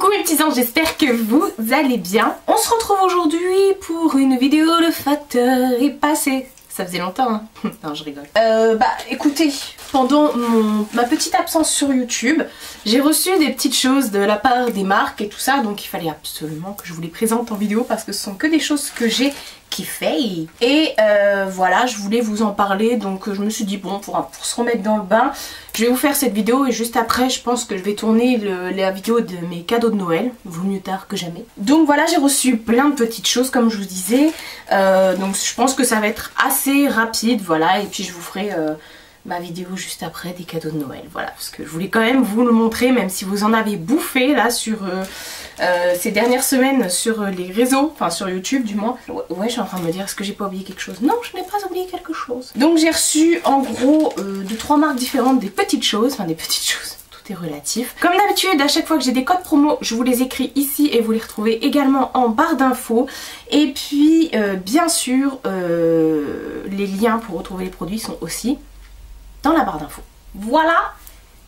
Coucou mes petits anges, j'espère que vous allez bien. On se retrouve aujourd'hui pour une vidéo de facteur et passé. Ça faisait longtemps hein. Non je rigole. Écoutez, pendant ma petite absence sur YouTube, j'ai reçu des petites choses de la part des marques et tout ça. Donc il fallait absolument que je vous les présente en vidéo parce que ce sont que des choses que j'ai kiffé. Et voilà, je voulais vous en parler. Donc je me suis dit bon, pour se remettre dans le bain, je vais vous faire cette vidéo. Et juste après je pense que je vais tourner la vidéo de mes cadeaux de Noël. Vaut mieux tard que jamais. Donc voilà, j'ai reçu plein de petites choses comme je vous disais. Donc je pense que ça va être assez rapide. Voilà, et puis je vous ferai ma vidéo juste après des cadeaux de Noël. Voilà, parce que je voulais quand même vous le montrer, même si vous en avez bouffé là sur ces dernières semaines sur les réseaux, enfin sur YouTube du moins. Ouais, je suis en train de me dire, est-ce que j'ai pas oublié quelque chose? Non, je n'ai pas oublié quelque chose. Donc j'ai reçu en gros de 3 marques différentes des petites choses, enfin des petites choses. Tout est relatif. Comme d'habitude, à chaque fois que j'ai des codes promo, je vous les écris ici et vous les retrouvez également en barre d'infos. Et puis, bien sûr, les liens pour retrouver les produits sont aussi dans la barre d'infos. Voilà,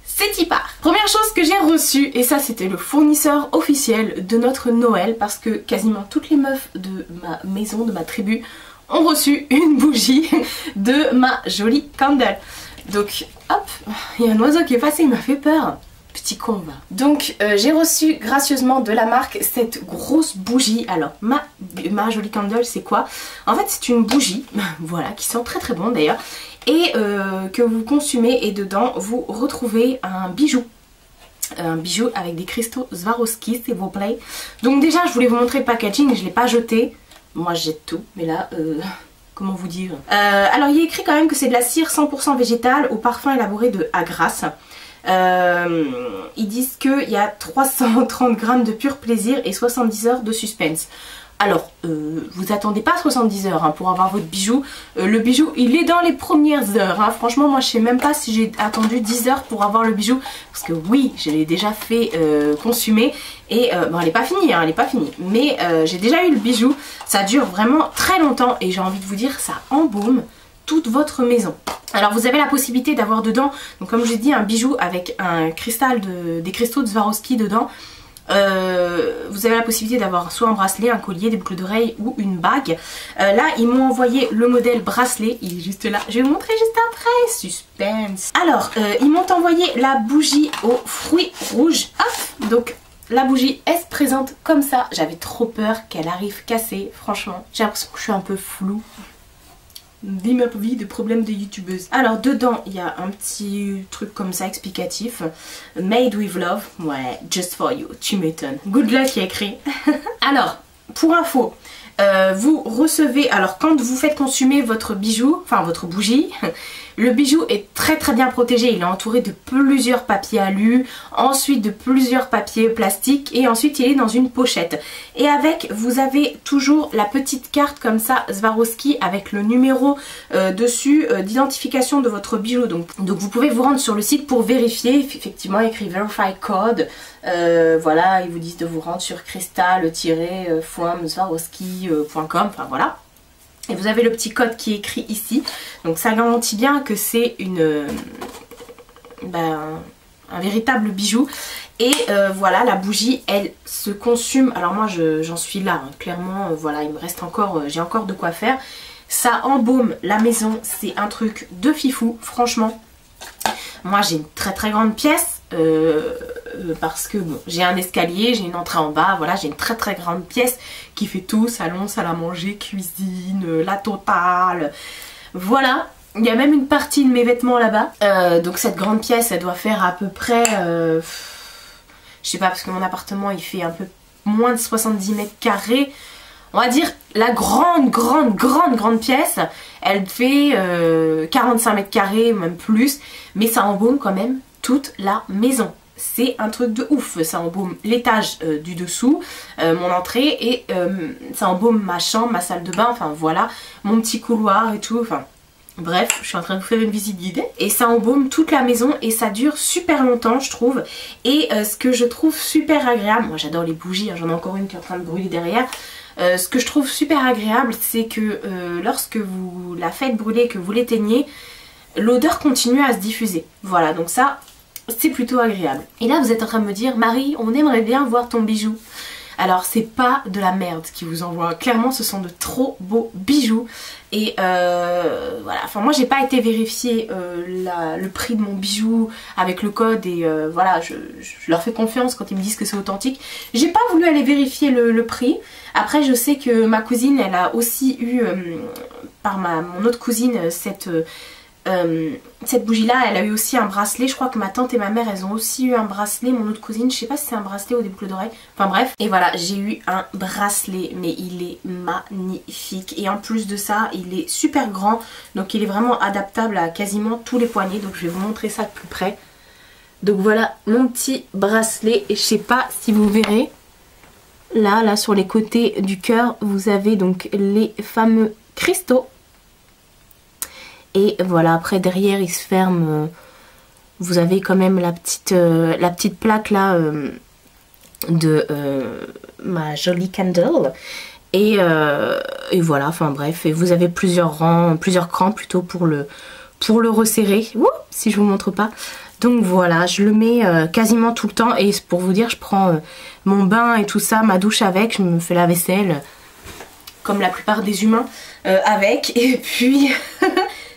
c'est y part. Première chose que j'ai reçue, et ça c'était le fournisseur officiel de notre Noël, parce que quasiment toutes les meufs de ma maison, de ma tribu, ont reçu une bougie de ma jolie candle. Donc hop, il y a un oiseau qui est passé, il m'a fait peur. Petit con va. Donc j'ai reçu gracieusement de la marque cette grosse bougie. Alors ma jolie candle c'est quoi? En fait c'est une bougie, voilà, qui sent très très bon d'ailleurs. Et que vous consumez et dedans vous retrouvez un bijou. Un bijou avec des cristaux Swarovski s'il vous plaît. Donc déjà je voulais vous montrer le packaging, je ne l'ai pas jeté. Moi je jette tout, mais là comment vous dire, alors il y a écrit quand même que c'est de la cire 100% végétale au parfum élaboré de Agrasse. Ils disent qu'il y a 330 grammes de pur plaisir et 70 heures de suspense. Alors, vous attendez pas 70 heures hein, pour avoir votre bijou. Le bijou, il est dans les premières heures. Hein. Franchement, moi, je sais même pas si j'ai attendu 10 heures pour avoir le bijou. Parce que oui, je l'ai déjà fait consumer. Et bon, elle n'est pas finie, hein, elle n'est pas finie. Mais j'ai déjà eu le bijou. Ça dure vraiment très longtemps. Et j'ai envie de vous dire, ça embaume toute votre maison. Alors vous avez la possibilité d'avoir dedans, donc comme je l'ai dit, un bijou avec un cristal des cristaux de Swarovski dedans. Vous avez la possibilité d'avoir soit un bracelet, un collier, des boucles d'oreilles ou une bague. Là ils m'ont envoyé le modèle bracelet, il est juste là, je vais vous montrer juste après, suspense. Alors ils m'ont envoyé la bougie aux fruits rouges. Hop, donc la bougie elle se présente comme ça. J'avais trop peur qu'elle arrive cassée, franchement. J'ai l'impression que je suis un peu floue. Vie ma vie de problèmes de youtubeuse. Alors dedans il y a un petit truc comme ça explicatif. Made with love. Ouais, just for you. Tu m'étonnes. Good luck il y a écrit. Alors, pour info, vous recevez, alors quand vous faites consumer votre bijou, enfin votre bougie, le bijou est très très bien protégé. Il est entouré de plusieurs papiers alu, ensuite de plusieurs papiers plastiques et ensuite il est dans une pochette. Et avec, vous avez toujours la petite carte comme ça Swarovski avec le numéro dessus d'identification de votre bijou. Donc vous pouvez vous rendre sur le site pour vérifier. Effectivement écrit Verify Code. Voilà, ils vous disent de vous rendre sur cristal-swarovski.com. Enfin voilà. Et vous avez le petit code qui est écrit ici. Donc ça garantit bien que c'est un véritable bijou. Et voilà, la bougie, elle se consume. Alors moi j'en suis là, hein. Clairement, voilà, il me reste encore, j'ai encore de quoi faire. Ça embaume la maison, c'est un truc de fifou, franchement. Moi j'ai une très très grande pièce. Parce que bon, j'ai un escalier, j'ai une entrée en bas, voilà, j'ai une très très grande pièce qui fait tout, salon, salle à manger, cuisine, la totale, voilà. Il y a même une partie de mes vêtements là-bas, donc cette grande pièce elle doit faire à peu près, je sais pas parce que mon appartement il fait un peu moins de 70 mètres carrés. On va dire la grande pièce, elle fait 45 mètres carrés, même plus, mais ça embaume quand même toute la maison. C'est un truc de ouf, ça embaume l'étage du dessous, mon entrée et ça embaume ma chambre, ma salle de bain, enfin voilà, mon petit couloir et tout, enfin bref, je suis en train de vous faire une visite guidée. Et ça embaume toute la maison et ça dure super longtemps je trouve. Et ce que je trouve super agréable, moi j'adore les bougies, hein, j'en ai encore une qui est en train de brûler derrière. Ce que je trouve super agréable c'est que lorsque vous la faites brûler, que vous l'éteignez, l'odeur continue à se diffuser. Voilà, donc ça c'est plutôt agréable. Et là vous êtes en train de me dire, Marie, on aimerait bien voir ton bijou. Alors c'est pas de la merde qui vous envoie, clairement ce sont de trop beaux bijoux. Et voilà, enfin moi j'ai pas été vérifier le prix de mon bijou avec le code et voilà, je leur fais confiance quand ils me disent que c'est authentique. J'ai pas voulu aller vérifier le prix. Après je sais que ma cousine elle a aussi eu par mon autre cousine cette bougie là, elle a eu aussi un bracelet. Je crois que ma tante et ma mère elles ont aussi eu un bracelet. Mon autre cousine, je sais pas si c'est un bracelet ou des boucles d'oreilles, enfin bref. Et voilà, j'ai eu un bracelet, mais il est magnifique. Et en plus de ça, il est super grand, donc il est vraiment adaptable à quasiment tous les poignets. Donc je vais vous montrer ça de plus près. Donc voilà mon petit bracelet. Et je sais pas si vous verrez, là sur les côtés du cœur, vous avez donc les fameux cristaux. Et voilà, après derrière il se ferme, vous avez quand même la petite plaque là de ma jolie candle. Et voilà, enfin bref, et vous avez plusieurs crans plutôt pour le resserrer. Ouh, si je vous montre pas. Donc voilà, je le mets quasiment tout le temps. Et pour vous dire, je prends mon bain et tout ça, ma douche avec, je me fais la vaisselle, comme la plupart des humains, avec. Et puis...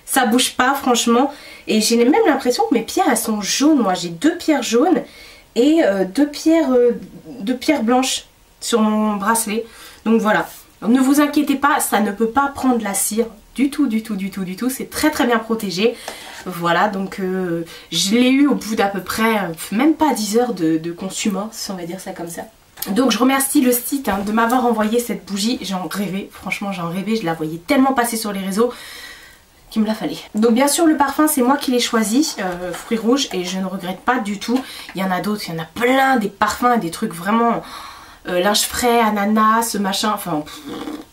ça bouge pas franchement, et j'ai même l'impression que mes pierres elles sont jaunes. Moi j'ai 2 pierres jaunes et 2 pierres blanches sur mon bracelet. Donc voilà, donc, ne vous inquiétez pas, ça ne peut pas prendre la cire du tout, c'est très bien protégé. Voilà, donc je l'ai eu au bout d'à peu près même pas 10 heures de consommation, on va dire ça comme ça. Donc je remercie le site de m'avoir envoyé cette bougie. J'en rêvais, franchement j'en rêvais, je la voyais tellement passer sur les réseaux qu'il me la fallait. Donc bien sûr le parfum c'est moi qui l'ai choisi, fruits rouges, et je ne regrette pas du tout. Il y en a d'autres, il y en a plein, des parfums, des trucs vraiment linge frais, ananas, machin, enfin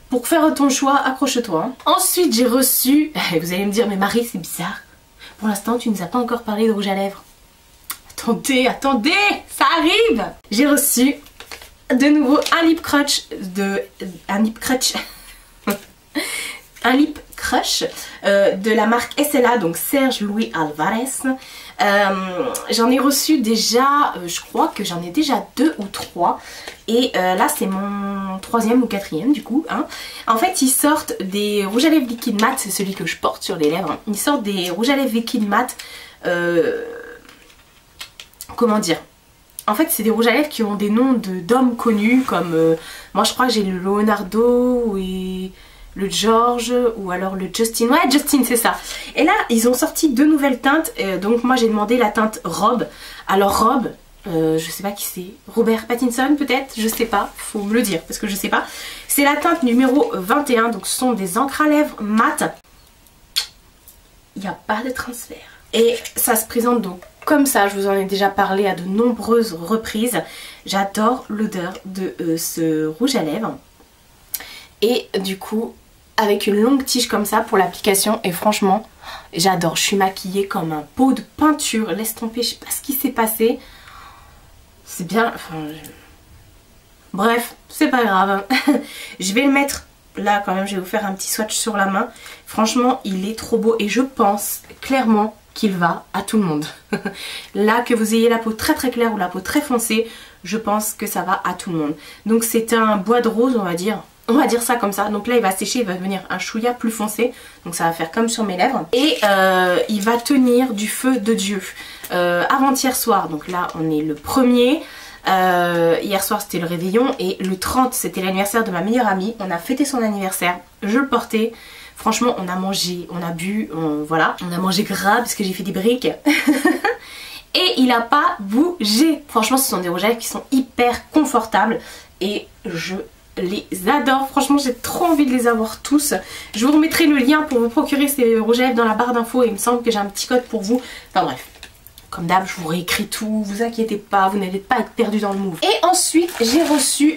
pour faire ton choix, accroche-toi. Ensuite j'ai reçu, vous allez me dire mais Marie c'est bizarre, pour l'instant tu nous as pas encore parlé de rouge à lèvres. Attendez, ça arrive. J'ai reçu de nouveau un lip crush de la marque SLA, donc Serge Louis Alvarez. J'en ai reçu déjà, je crois que j'en ai déjà 2 ou 3. Et là c'est mon 3e ou 4e du coup. En fait ils sortent des rouges à lèvres liquide mat, c'est celui que je porte sur les lèvres. Ils sortent des rouges à lèvres liquide mat, comment dire, en fait c'est des rouges à lèvres qui ont des noms d'hommes connus, comme moi je crois que j'ai le Leonardo et le George, ou alors le Justin. Ouais, Justin, c'est ça. Et là ils ont sorti 2 nouvelles teintes, donc moi j'ai demandé la teinte Robe. Alors Robe, je sais pas qui c'est, Robert Pattinson peut-être, je sais pas, faut me le dire parce que je sais pas. C'est la teinte numéro 21, donc ce sont des encres à lèvres mat. Il n'y a pas de transfert. Et ça se présente donc comme ça, je vous en ai déjà parlé à de nombreuses reprises. J'adore l'odeur de ce rouge à lèvres. Et du coup, avec une longue tige comme ça pour l'application, et franchement, j'adore. Je suis maquillée comme un pot de peinture. Laisse tomber, je sais pas ce qui s'est passé. C'est bien, enfin... Bref, c'est pas grave. Je vais le mettre là quand même, je vais vous faire un petit swatch sur la main. Franchement, il est trop beau et je pense clairement qu'il va à tout le monde. Là, que vous ayez la peau très claire ou la peau très foncée, je pense que ça va à tout le monde. Donc c'est un bois de rose, on va dire ça comme ça. Donc là il va sécher, il va devenir un chouïa plus foncé, donc ça va faire comme sur mes lèvres. Et il va tenir du feu de Dieu. Avant-hier soir, donc là on est le 1er, hier soir c'était le réveillon, et le 30 c'était l'anniversaire de ma meilleure amie. On a fêté son anniversaire, je le portais. Franchement on a mangé, on a bu, voilà, on a mangé gras parce que j'ai fait des briques. Et il n'a pas bougé. Franchement ce sont des rouges à lèvres qui sont hyper confortables et je les adore. Franchement j'ai trop envie de les avoir tous. Je vous remettrai le lien pour vous procurer ces rouges à lèvres dans la barre d'infos, et il me semble que j'ai un petit code pour vous. Enfin bref, comme d'hab je vous réécris tout, vous inquiétez pas, vous n'allez pas être perdu dans le move. Et ensuite j'ai reçu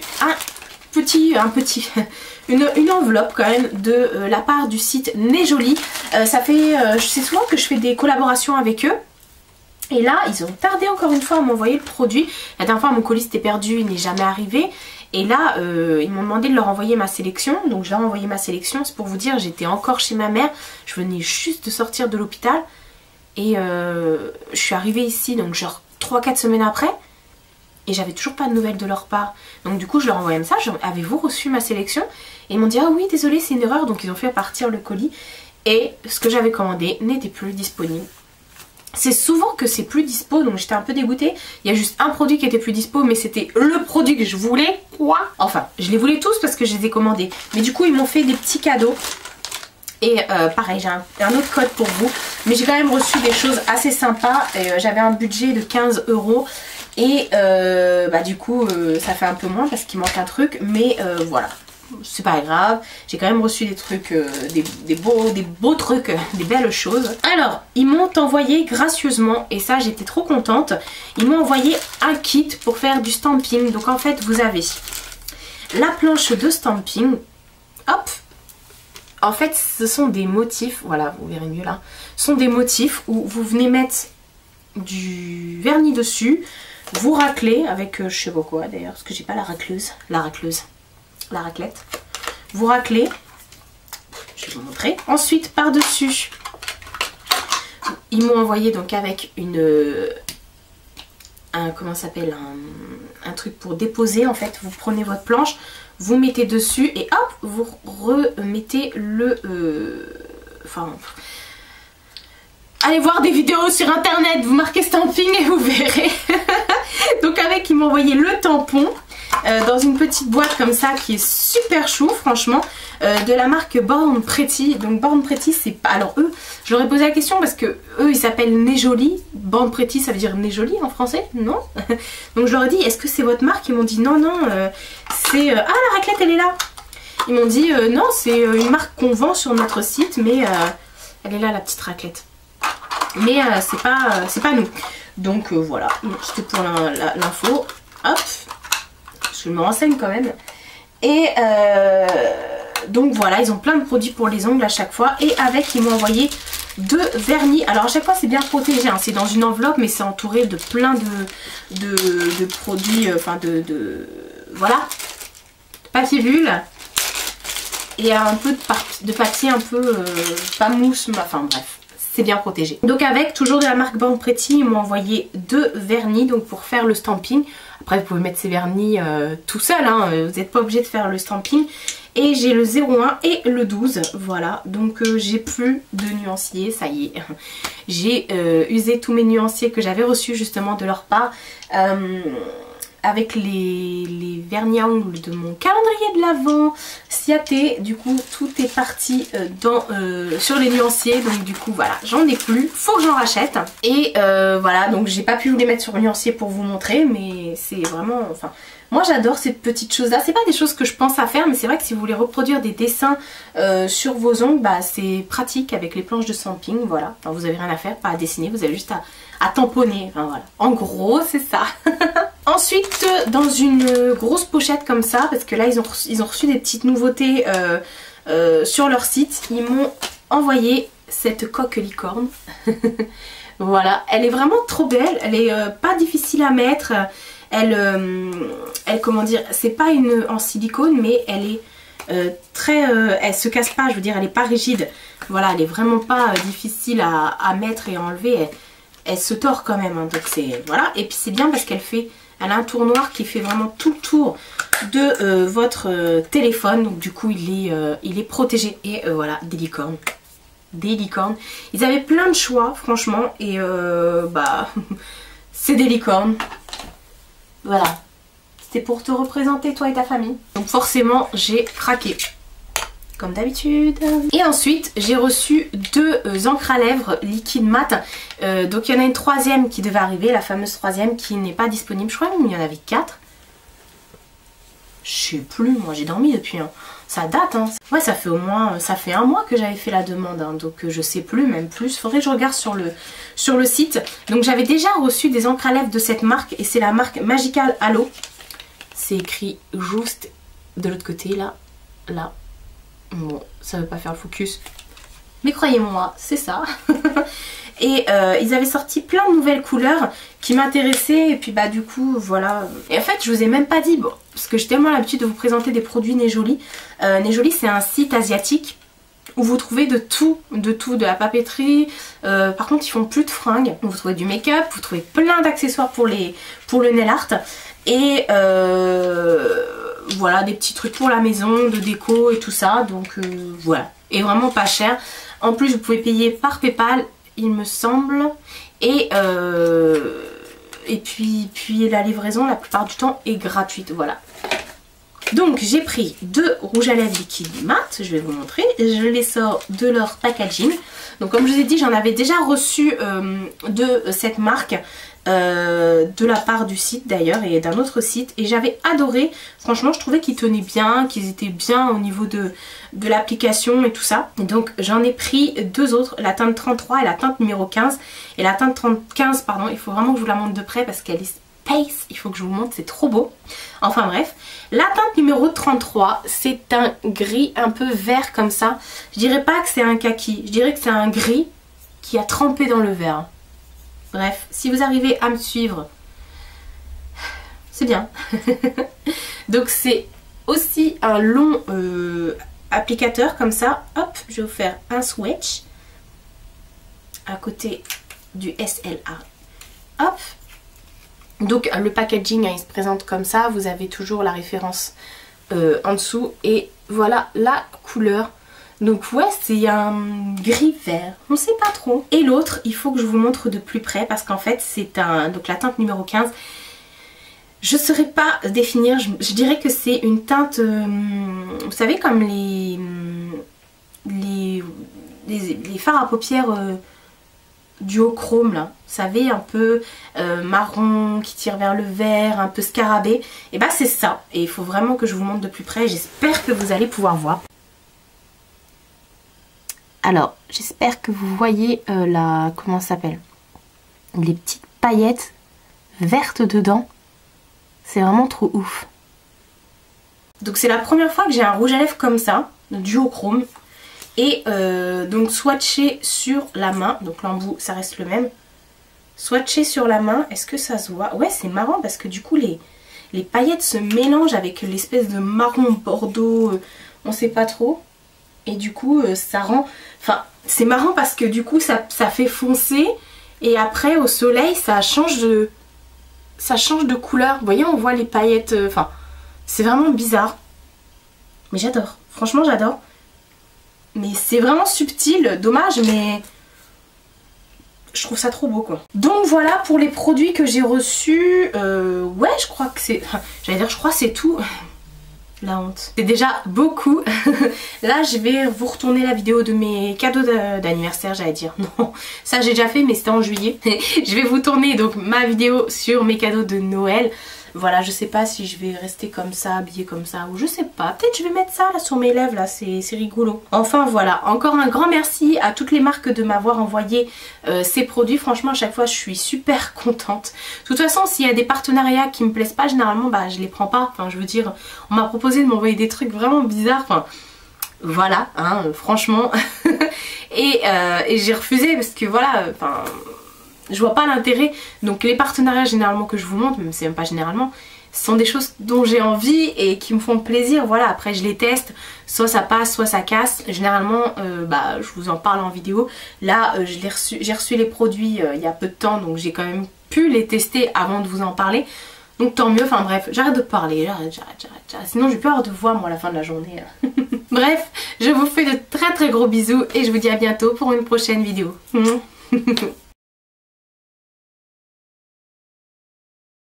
une enveloppe quand même de la part du site Nez Jolie. Ça fait, je sais souvent que je fais des collaborations avec eux. Et là, ils ont tardé encore une fois à m'envoyer le produit. La dernière fois, mon colis était perdu, il n'est jamais arrivé. Et là, ils m'ont demandé de leur envoyer ma sélection. Donc, je leur ai envoyé ma sélection. C'est pour vous dire, j'étais encore chez ma mère. Je venais juste de sortir de l'hôpital. Et je suis arrivée ici, donc genre 3-4 semaines après. Et j'avais toujours pas de nouvelles de leur part. Donc du coup je leur envoyais un message, avez-vous reçu ma sélection? Et ils m'ont dit ah oui désolé c'est une erreur, donc ils ont fait partir le colis. Et ce que j'avais commandé n'était plus disponible. C'est souvent que c'est plus dispo, donc j'étais un peu dégoûtée. Il y a juste un produit qui était plus dispo, mais c'était le produit que je voulais. Quoi? Enfin, je les voulais tous parce que je les ai commandés. Mais du coup ils m'ont fait des petits cadeaux. Et pareil, j'ai un autre code pour vous. Mais j'ai quand même reçu des choses assez sympas. J'avais un budget de 15 €. Et bah du coup ça fait un peu moins parce qu'il manque un truc. Mais voilà, c'est pas grave. J'ai quand même reçu des trucs, des beaux trucs, des belles choses. Alors, ils m'ont envoyé gracieusement, et ça j'étais trop contente. Ils m'ont envoyé un kit pour faire du stamping. Donc en fait vous avez la planche de stamping. Hop. En fait ce sont des motifs, voilà vous verrez mieux là. Ce sont des motifs où vous venez mettre du vernis dessus. Vous raclez avec je sais pas quoi d'ailleurs, parce que j'ai pas la racleuse. La raclette. Vous raclez. Je vais vous montrer. Ensuite par dessus ils m'ont envoyé donc avec comment ça s'appelle, un truc pour déposer. En fait vous prenez votre planche, vous mettez dessus et hop vous remettez allez voir des vidéos sur internet, vous marquez stamping et vous verrez. Donc avec ils m'ont envoyé le tampon dans une petite boîte comme ça qui est super chou franchement, de la marque Born Pretty. Donc Born Pretty c'est pas, alors eux je leur ai posé la question parce que eux ils s'appellent Nejoli. Born Pretty ça veut dire Nejoli en français, non? Donc je leur ai dit est-ce que c'est votre marque? Ils m'ont dit non c'est ah la raclette elle est là. Ils m'ont dit non c'est une marque qu'on vend sur notre site, mais elle est là la petite raclette, mais c'est pas nous. Donc voilà, c'était pour l'info. Hop, je me renseigne quand même. Et donc voilà, ils ont plein de produits pour les ongles à chaque fois. Et avec, ils m'ont envoyé 2 vernis. Alors à chaque fois c'est bien protégé, hein. C'est dans une enveloppe mais c'est entouré de plein de produits, enfin voilà, de papier bulle. Et un peu de papier un peu, pas mousse, enfin bref. C'est bien protégé. Donc avec, toujours de la marque Born Pretty, ils m'ont envoyé 2 vernis donc pour faire le stamping. Après vous pouvez mettre ces vernis tout seul, hein, vous n'êtes pas obligé de faire le stamping. Et j'ai le 01 et le 12, voilà. Donc j'ai plus de nuanciers, ça y est. J'ai usé tous mes nuanciers que j'avais reçus justement de leur part. Avec les vernis à ongles de mon calendrier de l'Avent Ciaté, du coup tout est parti sur les nuanciers, donc du coup voilà j'en ai plus, faut que j'en rachète. Et voilà, donc j'ai pas pu vous les mettre sur le nuancier pour vous montrer, mais c'est vraiment, enfin moi j'adore ces petites choses là. C'est pas des choses que je pense à faire, mais c'est vrai que si vous voulez reproduire des dessins sur vos ongles, bah c'est pratique avec les planches de stamping, voilà. Enfin, vous avez rien à faire, pas à dessiner, vous avez juste à tamponner, enfin voilà, en gros c'est ça. Ensuite dans une grosse pochette comme ça, parce que là ils ont reçu des petites nouveautés sur leur site, ils m'ont envoyé cette coque licorne. Voilà, elle est vraiment trop belle, elle est pas difficile à mettre, elle comment dire, c'est pas une en silicone mais elle est elle se casse pas, je veux dire elle est pas rigide. Voilà, elle est vraiment pas difficile à mettre et à enlever, elle se tord quand même, hein, donc c'est voilà. Et puis c'est bien parce elle a un tour noir qui fait vraiment tout le tour de votre téléphone, donc du coup il est protégé. Et voilà, des licornes. Des licornes. Ils avaient plein de choix franchement, et bah c'est des licornes. Voilà. C'était pour te représenter toi et ta famille. Donc forcément j'ai craqué. Comme d'habitude. Et ensuite j'ai reçu 2 encres à lèvres liquide mat. Donc il y en a une 3e qui devait arriver, la fameuse 3e qui n'est pas disponible. Je crois qu'il y en avait 4. Je sais plus, moi j'ai dormi depuis. Hein. Ça date, hein. Ouais, ça fait au moins, ça fait 1 mois que j'avais fait la demande, hein. Donc je sais plus, même plus. Faudrait que je regarde sur le site. Donc j'avais déjà reçu des encres à lèvres de cette marque, et c'est la marque Magical Halo. C'est écrit juste de l'autre côté, là. Bon, ça veut pas faire le focus, mais croyez-moi, c'est ça. Et ils avaient sorti plein de nouvelles couleurs qui m'intéressaient, et puis bah du coup voilà. Et en fait je vous ai même pas dit, bon, parce que j'ai tellement l'habitude de vous présenter des produits Nejoli. Nejoli c'est un site asiatique où vous trouvez de tout, de la papeterie. Par contre ils font plus de fringues, vous trouvez du make-up, vous trouvez plein d'accessoires pour le nail art et voilà, des petits trucs pour la maison, de déco et tout ça, donc voilà, et vraiment pas cher. En plus vous pouvez payer par PayPal il me semble, et puis la livraison la plupart du temps est gratuite, voilà. Donc j'ai pris 2 rouges à lèvres liquides mat, je vais vous montrer, je les sors de leur packaging. Donc comme je vous ai dit, j'en avais déjà reçu de cette marque, de la part du site d'ailleurs et d'un autre site, et j'avais adoré. Franchement je trouvais qu'ils tenaient bien, qu'ils étaient bien au niveau de l'application et tout ça. Et donc j'en ai pris 2 autres, la teinte 33 et la teinte numéro 15. Et la teinte 15 pardon, il faut vraiment que je vous la montre de près parce qu'elle est space, il faut que je vous montre, c'est trop beau. Enfin bref, la teinte numéro 33, c'est un gris un peu vert comme ça. Je dirais pas que c'est un kaki, je dirais que c'est un gris qui a trempé dans le vert. Bref, si vous arrivez à me suivre, c'est bien. Donc c'est aussi un long applicateur comme ça. Hop, je vais vous faire un swatch à côté du SLA. Hop. Donc le packaging il se présente comme ça, vous avez toujours la référence en dessous et voilà la couleur. Donc ouais, c'est un gris vert, on sait pas trop. Et l'autre, il faut que je vous montre de plus près parce qu'en fait c'est donc la teinte numéro 15. Je ne saurais pas définir, je dirais que c'est une teinte, vous savez comme les fards à paupières duochrome là, vous savez un peu marron qui tire vers le vert, un peu scarabée. Et bah c'est ça, et il faut vraiment que je vous montre de plus près, j'espère que vous allez pouvoir voir. Alors, j'espère que vous voyez comment ça s'appelle, les petites paillettes vertes dedans. C'est vraiment trop ouf. Donc c'est la première fois que j'ai un rouge à lèvres comme ça, duochrome. Et donc swatché sur la main, donc l'embout ça reste le même. Swatché sur la main, est-ce que ça se voit? Ouais, c'est marrant parce que du coup les paillettes se mélangent avec l'espèce de marron bordeaux, on sait pas trop. Et du coup ça rend... Enfin c'est marrant parce que du coup ça fait foncer et après au soleil ça change de couleur. Vous voyez, on voit les paillettes, enfin c'est vraiment bizarre. Mais j'adore, franchement j'adore. Mais c'est vraiment subtil, dommage mais je trouve ça trop beau quoi. Donc voilà pour les produits que j'ai reçus. Ouais je crois que c'est... J'allais dire je crois que c'est tout. La honte. C'est déjà beaucoup. Là je vais vous retourner la vidéo de mes cadeaux d'anniversaire, j'allais dire. Non, ça j'ai déjà fait mais c'était en juillet. Je vais vous tourner donc ma vidéo sur mes cadeaux de Noël. Voilà, je sais pas si je vais rester comme ça, habillée comme ça, ou je sais pas. Peut-être je vais mettre ça là sur mes lèvres, là, c'est rigolo. Enfin voilà, encore un grand merci à toutes les marques de m'avoir envoyé ces produits. Franchement, à chaque fois, je suis super contente. De toute façon, s'il y a des partenariats qui me plaisent pas, généralement, bah je les prends pas. Enfin, je veux dire, on m'a proposé de m'envoyer des trucs vraiment bizarres. Enfin, voilà, hein, franchement. et j'ai refusé parce que voilà, enfin... Je vois pas l'intérêt. Donc les partenariats généralement que je vous montre, même c'est même pas généralement, ce sont des choses dont j'ai envie et qui me font plaisir. Voilà, après je les teste, soit ça passe, soit ça casse. Généralement, bah, je vous en parle en vidéo. Là, j'ai reçu les produits il y a peu de temps, donc j'ai quand même pu les tester avant de vous en parler. Donc tant mieux, enfin bref, j'arrête de parler, j'arrête. Sinon j'ai peur de voir moi à la fin de la journée. Bref, je vous fais de très très gros bisous et je vous dis à bientôt pour une prochaine vidéo.